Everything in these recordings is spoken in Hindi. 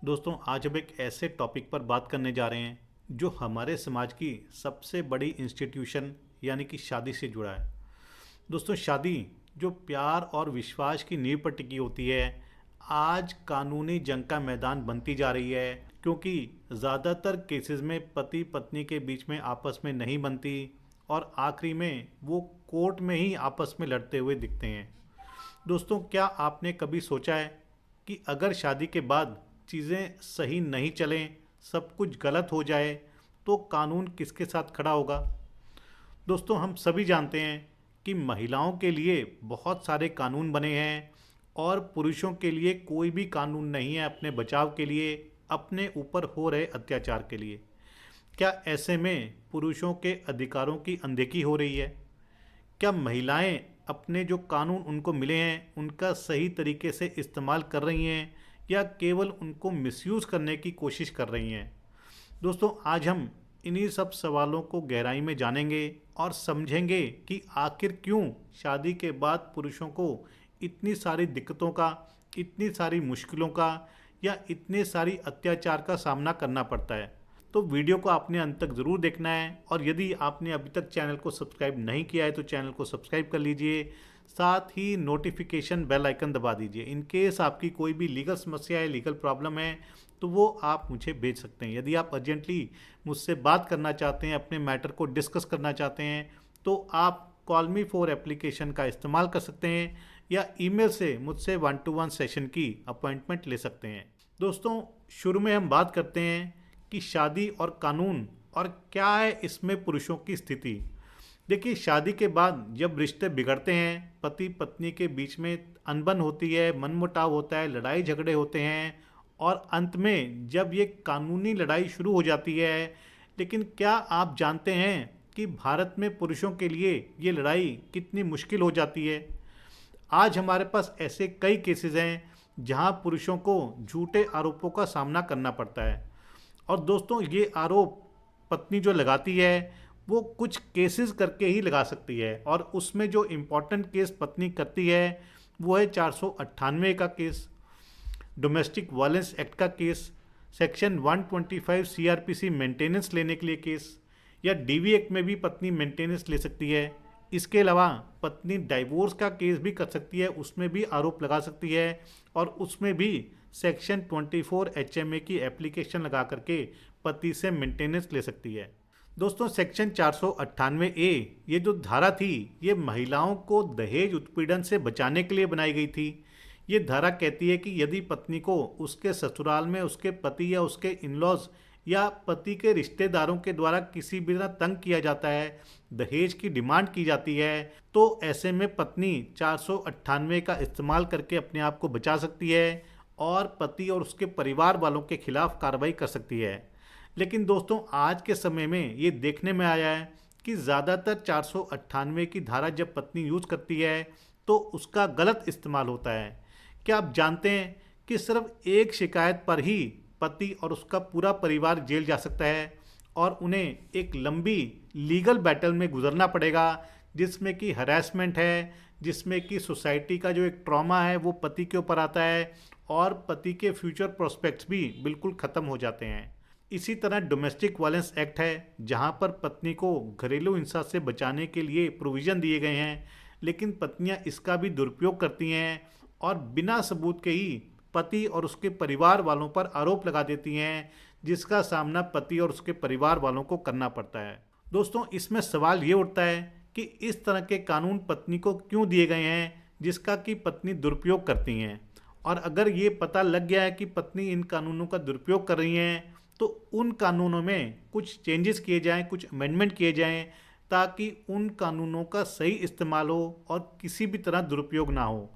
दोस्तों, आज हम एक ऐसे टॉपिक पर बात करने जा रहे हैं जो हमारे समाज की सबसे बड़ी इंस्टीट्यूशन यानी कि शादी से जुड़ा है। दोस्तों, शादी जो प्यार और विश्वास की नींव पर टिकी होती है, आज कानूनी जंग का मैदान बनती जा रही है, क्योंकि ज़्यादातर केसेस में पति पत्नी के बीच में आपस में नहीं बनती और आखिरी में वो कोर्ट में ही आपस में लड़ते हुए दिखते हैं। दोस्तों, क्या आपने कभी सोचा है कि अगर शादी के बाद चीज़ें सही नहीं चलें, सब कुछ गलत हो जाए, तो कानून किसके साथ खड़ा होगा? दोस्तों, हम सभी जानते हैं कि महिलाओं के लिए बहुत सारे कानून बने हैं और पुरुषों के लिए कोई भी कानून नहीं है अपने बचाव के लिए, अपने ऊपर हो रहे अत्याचार के लिए। क्या ऐसे में पुरुषों के अधिकारों की अनदेखी हो रही है? क्या महिलाएं अपने जो कानून उनको मिले हैं उनका सही तरीके से इस्तेमाल कर रही हैं या केवल उनको मिसयूज़ करने की कोशिश कर रही हैं? दोस्तों, आज हम इन्हीं सब सवालों को गहराई में जानेंगे और समझेंगे कि आखिर क्यों शादी के बाद पुरुषों को इतनी सारी दिक्कतों का, इतनी सारी मुश्किलों का या इतने सारी अत्याचार का सामना करना पड़ता है। तो वीडियो को आपने अंत तक ज़रूर देखना है और यदि आपने अभी तक चैनल को सब्सक्राइब नहीं किया है तो चैनल को सब्सक्राइब कर लीजिए, साथ ही नोटिफिकेशन बेल आइकन दबा दीजिए। इन केस आपकी कोई भी लीगल समस्या है, लीगल प्रॉब्लम है, तो वो आप मुझे भेज सकते हैं। यदि आप अर्जेंटली मुझसे बात करना चाहते हैं, अपने मैटर को डिस्कस करना चाहते हैं, तो आप कॉल मी फॉर एप्लीकेशन का इस्तेमाल कर सकते हैं या ईमेल से मुझसे 1-to-1 सेशन की अपॉइंटमेंट ले सकते हैं। दोस्तों, शुरू में हम बात करते हैं कि शादी और कानून और क्या है इसमें पुरुषों की स्थिति। देखिए, शादी के बाद जब रिश्ते बिगड़ते हैं, पति पत्नी के बीच में अनबन होती है, मनमुटाव होता है, लड़ाई झगड़े होते हैं और अंत में जब ये कानूनी लड़ाई शुरू हो जाती है, लेकिन क्या आप जानते हैं कि भारत में पुरुषों के लिए ये लड़ाई कितनी मुश्किल हो जाती है? आज हमारे पास ऐसे कई केसेस हैं जहां पुरुषों को झूठे आरोपों का सामना करना पड़ता है। और दोस्तों, ये आरोप पत्नी जो लगाती है वो कुछ केसेस करके ही लगा सकती है और उसमें जो इम्पोर्टेंट केस पत्नी करती है वो है 498 का केस, डोमेस्टिक वायलेंस एक्ट का केस, सेक्शन 125 सीआरपीसी मेंटेनेंस लेने के लिए केस, या डीवी एक्ट में भी पत्नी मेंटेनेंस ले सकती है। इसके अलावा पत्नी डाइवोर्स का केस भी कर सकती है, उसमें भी आरोप लगा सकती है और उसमें भी सेक्शन 24 एचएमए की एप्लीकेशन लगा करके पति से मेंटेनेंस ले सकती है। दोस्तों, सेक्शन 498 ए ये जो धारा थी, ये महिलाओं को दहेज उत्पीड़न से बचाने के लिए बनाई गई थी। ये धारा कहती है कि यदि पत्नी को उसके ससुराल में उसके पति या उसके इन-लॉज या पति के रिश्तेदारों के द्वारा किसी भी तरह तंग किया जाता है, दहेज की डिमांड की जाती है, तो ऐसे में पत्नी 498 का इस्तेमाल करके अपने आप को बचा सकती है और पति और उसके परिवार वालों के खिलाफ कार्रवाई कर सकती है। लेकिन दोस्तों, आज के समय में ये देखने में आया है कि ज़्यादातर 498 की धारा जब पत्नी यूज़ करती है तो उसका गलत इस्तेमाल होता है। क्या आप जानते हैं कि सिर्फ एक शिकायत पर ही पति और उसका पूरा परिवार जेल जा सकता है और उन्हें एक लंबी लीगल बैटल में गुजरना पड़ेगा, जिसमें कि हरासमेंट है, जिसमें कि सोसाइटी का जो एक ट्रॉमा है वो पति के ऊपर आता है और पति के फ्यूचर प्रोस्पेक्ट्स भी बिल्कुल ख़त्म हो जाते हैं। इसी तरह डोमेस्टिक वायलेंस एक्ट है, जहां पर पत्नी को घरेलू हिंसा से बचाने के लिए प्रोविज़न दिए गए हैं, लेकिन पत्नियां इसका भी दुरुपयोग करती हैं और बिना सबूत के ही पति और उसके परिवार वालों पर आरोप लगा देती हैं, जिसका सामना पति और उसके परिवार वालों को करना पड़ता है। दोस्तों, इसमें सवाल ये उठता है कि इस तरह के कानून पत्नी को क्यों दिए गए हैं जिसका कि पत्नी दुरुपयोग करती हैं, और अगर ये पता लग गया है कि पत्नी इन कानूनों का दुरुपयोग कर रही हैं तो उन कानूनों में कुछ चेंजेस किए जाएं, कुछ अमेंडमेंट किए जाएं, ताकि उन कानूनों का सही इस्तेमाल हो और किसी भी तरह दुरुपयोग ना हो।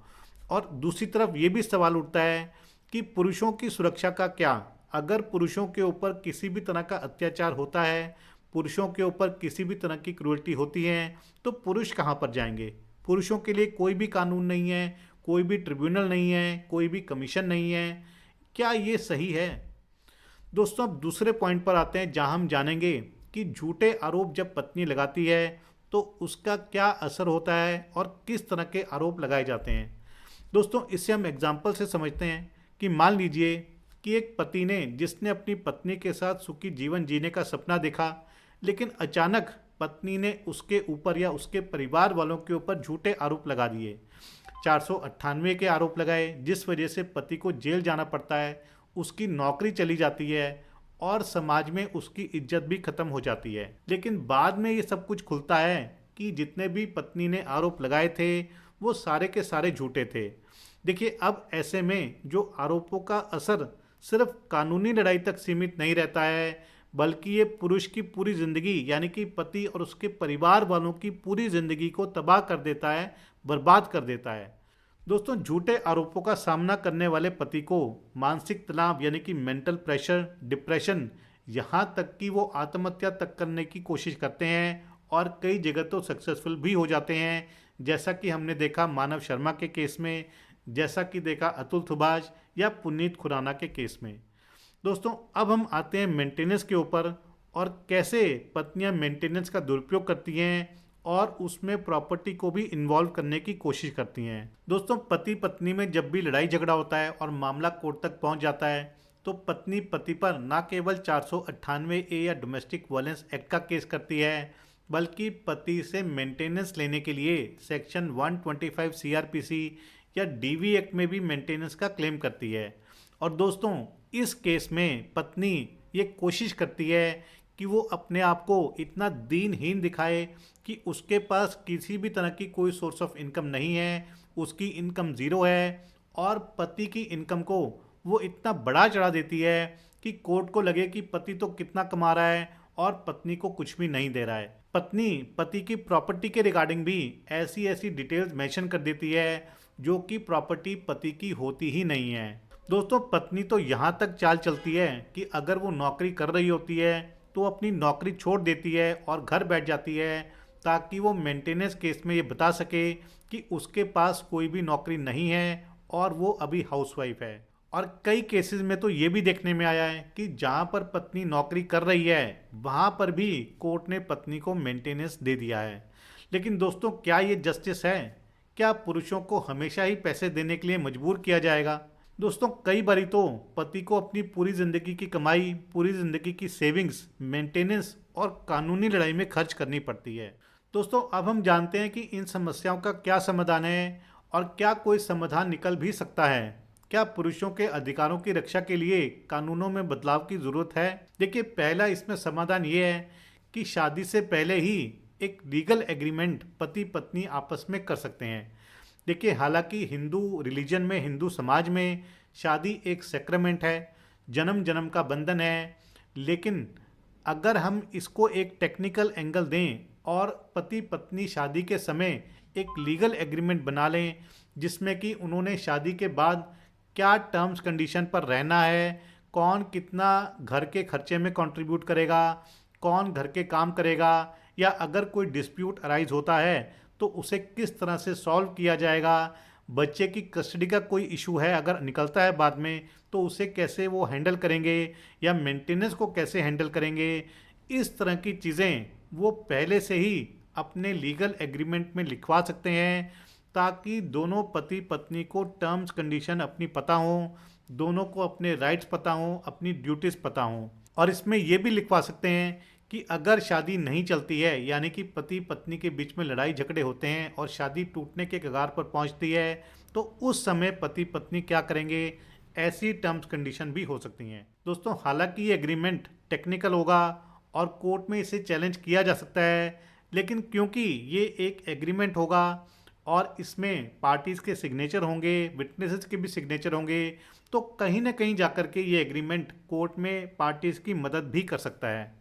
और दूसरी तरफ ये भी सवाल उठता है कि पुरुषों की सुरक्षा का क्या? अगर पुरुषों के ऊपर किसी भी तरह का अत्याचार होता है, पुरुषों के ऊपर किसी भी तरह की क्रूरटी होती है, तो पुरुष कहाँ पर जाएंगे? पुरुषों के लिए कोई भी कानून नहीं है, कोई भी ट्रिब्यूनल नहीं है, कोई भी कमीशन नहीं है। क्या ये सही है? दोस्तों, अब दूसरे पॉइंट पर आते हैं जहां हम जानेंगे कि झूठे आरोप जब पत्नी लगाती है तो उसका क्या असर होता है और किस तरह के आरोप लगाए जाते हैं। दोस्तों, इससे हम एग्जाम्पल से समझते हैं कि मान लीजिए कि एक पति ने जिसने अपनी पत्नी के साथ सुखी जीवन जीने का सपना देखा, लेकिन अचानक पत्नी ने उसके ऊपर या उसके परिवार वालों के ऊपर झूठे आरोप लगा दिए, 498 के आरोप लगाए, जिस वजह से पति को जेल जाना पड़ता है, उसकी नौकरी चली जाती है और समाज में उसकी इज्जत भी खत्म हो जाती है। लेकिन बाद में ये सब कुछ खुलता है कि जितने भी पत्नी ने आरोप लगाए थे वो सारे के सारे झूठे थे। देखिए, अब ऐसे में जो आरोपों का असर सिर्फ कानूनी लड़ाई तक सीमित नहीं रहता है, बल्कि ये पुरुष की पूरी ज़िंदगी यानी कि पति और उसके परिवार वालों की पूरी ज़िंदगी को तबाह कर देता है, बर्बाद कर देता है। दोस्तों, झूठे आरोपों का सामना करने वाले पति को मानसिक तनाव यानी कि मेंटल प्रेशर, डिप्रेशन, यहाँ तक कि वो आत्महत्या तक करने की कोशिश करते हैं और कई जगह तो सक्सेसफुल भी हो जाते हैं, जैसा कि हमने देखा मानव शर्मा के केस में, जैसा कि देखा अतुल थुबाज या पुनीत खुराना के केस में। दोस्तों, अब हम आते हैं मेंटेनेंस के ऊपर और कैसे पत्नियां मेंटेनेंस का दुरुपयोग करती हैं और उसमें प्रॉपर्टी को भी इन्वॉल्व करने की कोशिश करती हैं। दोस्तों, पति पत्नी में जब भी लड़ाई झगड़ा होता है और मामला कोर्ट तक पहुंच जाता है तो पत्नी पति पर न केवल 498 या डोमेस्टिक वायलेंस एक्ट का केस करती है, बल्कि पति से मेंटेनेंस लेने के लिए सेक्शन 125 सीआरपीसी या डीवी एक्ट में भी मेंटेनेंस का क्लेम करती है। और दोस्तों, इस केस में पत्नी ये कोशिश करती है कि वो अपने आप को इतना दीनहीन दिखाए कि उसके पास किसी भी तरह की कोई सोर्स ऑफ इनकम नहीं है, उसकी इनकम ज़ीरो है, और पति की इनकम को वो इतना बढ़ा चढ़ा देती है कि कोर्ट को लगे कि पति तो कितना कमा रहा है और पत्नी को कुछ भी नहीं दे रहा है। पत्नी पति की प्रॉपर्टी के रिगार्डिंग भी ऐसी ऐसी डिटेल्स मेंशन कर देती है जो कि प्रॉपर्टी पति की होती ही नहीं है। दोस्तों, पत्नी तो यहाँ तक चाल चलती है कि अगर वो नौकरी कर रही होती है तो अपनी नौकरी छोड़ देती है और घर बैठ जाती है ताकि वो मेंटेनेंस केस में ये बता सके कि उसके पास कोई भी नौकरी नहीं है और वो अभी हाउसवाइफ है। और कई केसेस में तो ये भी देखने में आया है कि जहाँ पर पत्नी नौकरी कर रही है वहाँ पर भी कोर्ट ने पत्नी को मेंटेनेंस दे दिया है। लेकिन दोस्तों, क्या ये जस्टिस है? क्या पुरुषों को हमेशा ही पैसे देने के लिए मजबूर किया जाएगा? दोस्तों, कई बारी तो पति को अपनी पूरी ज़िंदगी की कमाई, पूरी ज़िंदगी की सेविंग्स, मेंटेनेंस और कानूनी लड़ाई में खर्च करनी पड़ती है। दोस्तों, अब हम जानते हैं कि इन समस्याओं का क्या समाधान है और क्या कोई समाधान निकल भी सकता है। क्या पुरुषों के अधिकारों की रक्षा के लिए कानूनों में बदलाव की ज़रूरत है? देखिए, पहला इसमें समाधान ये है कि शादी से पहले ही एक लीगल एग्रीमेंट पति पत्नी आपस में कर सकते हैं। देखिए, हालांकि हिंदू रिलीजन में, हिंदू समाज में शादी एक सेक्रेमेंट है, जन्म जन्म का बंधन है, लेकिन अगर हम इसको एक टेक्निकल एंगल दें और पति पत्नी शादी के समय एक लीगल एग्रीमेंट बना लें जिसमें कि उन्होंने शादी के बाद क्या टर्म्स कंडीशन पर रहना है, कौन कितना घर के खर्चे में कंट्रीब्यूट करेगा, कौन घर के काम करेगा, या अगर कोई डिस्प्यूट अराइज होता है तो उसे किस तरह से सॉल्व किया जाएगा, बच्चे की कस्टडी का कोई इशू है अगर निकलता है बाद में तो उसे कैसे वो हैंडल करेंगे या मेंटेनेंस को कैसे हैंडल करेंगे, इस तरह की चीज़ें वो पहले से ही अपने लीगल एग्रीमेंट में लिखवा सकते हैं ताकि दोनों पति पत्नी को टर्म्स कंडीशन अपनी पता हो, दोनों को अपने राइट्स पता हो, अपनी ड्यूटीज़ पता हो। और इसमें ये भी लिखवा सकते हैं कि अगर शादी नहीं चलती है, यानी कि पति पत्नी के बीच में लड़ाई झगड़े होते हैं और शादी टूटने के कगार पर पहुंचती है तो उस समय पति पत्नी क्या करेंगे, ऐसी टर्म्स कंडीशन भी हो सकती हैं। दोस्तों, हालांकि ये एग्रीमेंट टेक्निकल होगा और कोर्ट में इसे चैलेंज किया जा सकता है, लेकिन क्योंकि ये एक एग्रीमेंट होगा और इसमें पार्टीज़ के सिग्नेचर होंगे, विटनेसेस के भी सिग्नेचर होंगे, तो कहीं ना कहीं जाकर के ये एग्रीमेंट कोर्ट में पार्टीज़ की मदद भी कर सकता है।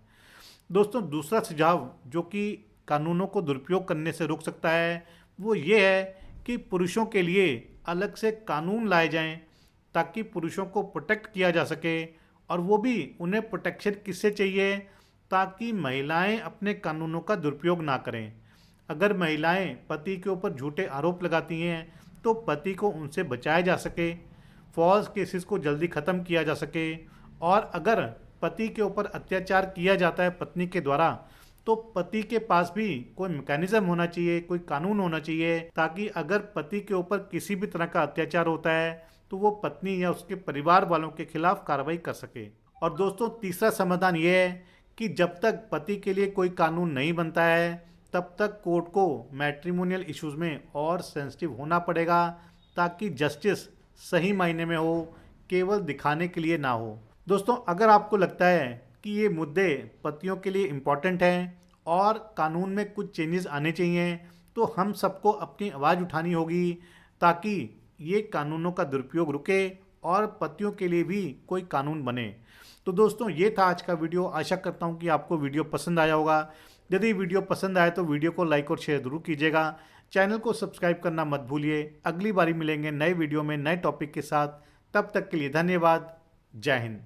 दोस्तों, दूसरा सुझाव जो कि कानूनों को दुरुपयोग करने से रोक सकता है वो ये है कि पुरुषों के लिए अलग से कानून लाए जाएं ताकि पुरुषों को प्रोटेक्ट किया जा सके, और वो भी उन्हें प्रोटेक्शन किससे चाहिए, ताकि महिलाएं अपने कानूनों का दुरुपयोग ना करें। अगर महिलाएं पति के ऊपर झूठे आरोप लगाती हैं तो पति को उनसे बचाया जा सके, फॉल्स केसेस को जल्दी ख़त्म किया जा सके, और अगर पति के ऊपर अत्याचार किया जाता है पत्नी के द्वारा तो पति के पास भी कोई मैकेनिज्म होना चाहिए, कोई कानून होना चाहिए ताकि अगर पति के ऊपर किसी भी तरह का अत्याचार होता है तो वो पत्नी या उसके परिवार वालों के खिलाफ कार्रवाई कर सके। और दोस्तों तीसरा समाधान ये है कि जब तक पति के लिए कोई कानून नहीं बनता है तब तक कोर्ट को मैट्रिमोनियल इश्यूज में और सेंसिटिव होना पड़ेगा, ताकि जस्टिस सही मायने में हो, केवल दिखाने के लिए ना हो। दोस्तों अगर आपको लगता है कि ये मुद्दे पतियों के लिए इम्पॉर्टेंट हैं और कानून में कुछ चेंजेस आने चाहिए, तो हम सबको अपनी आवाज़ उठानी होगी, ताकि ये कानूनों का दुरुपयोग रुके और पतियों के लिए भी कोई कानून बने। तो दोस्तों ये था आज का वीडियो। आशा करता हूँ कि आपको वीडियो पसंद आया होगा। यदि वीडियो पसंद आए तो वीडियो को लाइक और शेयर जरूर कीजिएगा। चैनल को सब्सक्राइब करना मत भूलिए। अगली बारी मिलेंगे नए वीडियो में नए टॉपिक के साथ। तब तक के लिए धन्यवाद। जय हिंद।